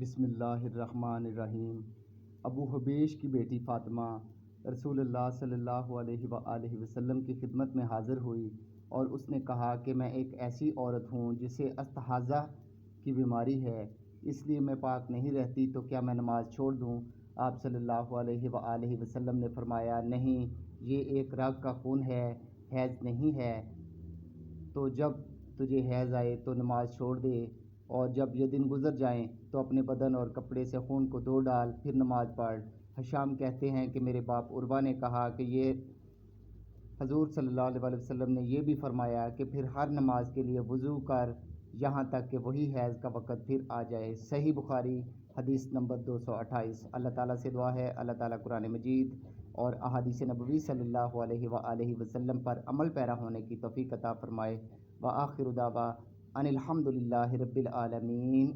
बिस्मिल्लाहिर्रहमानिर्रहीम। अबू हबीश की बेटी फ़ातिमा रसूलुल्लाह सल्लल्लाहु अलैहि वसल्लम की खिदमत में हाज़िर हुई और उसने कहा कि मैं एक ऐसी औरत हूँ जिसे अस्तहाज़ा की बीमारी है, इसलिए मैं पाक नहीं रहती, तो क्या मैं नमाज़ छोड़ दूँ? आप सल्लल्लाहु अलैहि वसल्लम ने फ़रमाया, नहीं, ये एक रग का खून है, हैज़ नहीं है। तो जब तुझे हैज़ आए तो नमाज छोड़ दे, और जब ये दिन गुज़र जाएं तो अपने बदन और कपड़े से खून को धो डाल, फिर नमाज पढ़। हशाम कहते हैं कि मेरे बाप उर्वा ने कहा कि ये हजूर सल्लल्लाहु अलैहि वसल्लम ने यह भी फरमाया कि फिर हर नमाज के लिए वज़ू कर, यहाँ तक कि वही हैज़ का वक़्त फिर आ जाए। सही बुखारी हदीस नंबर 228। अल्लाह ताला से दुआ है अल्लाह ताला कुरान मजीद और अहादीस नबवी सल्लल्लाहु अलैहि वसल्लम पर अमल पैरा होने की तौफीक अता फ़रमाए। व आखिर दावा अनिल हम्दुलिल्लाहि रब्बिल आलमीन।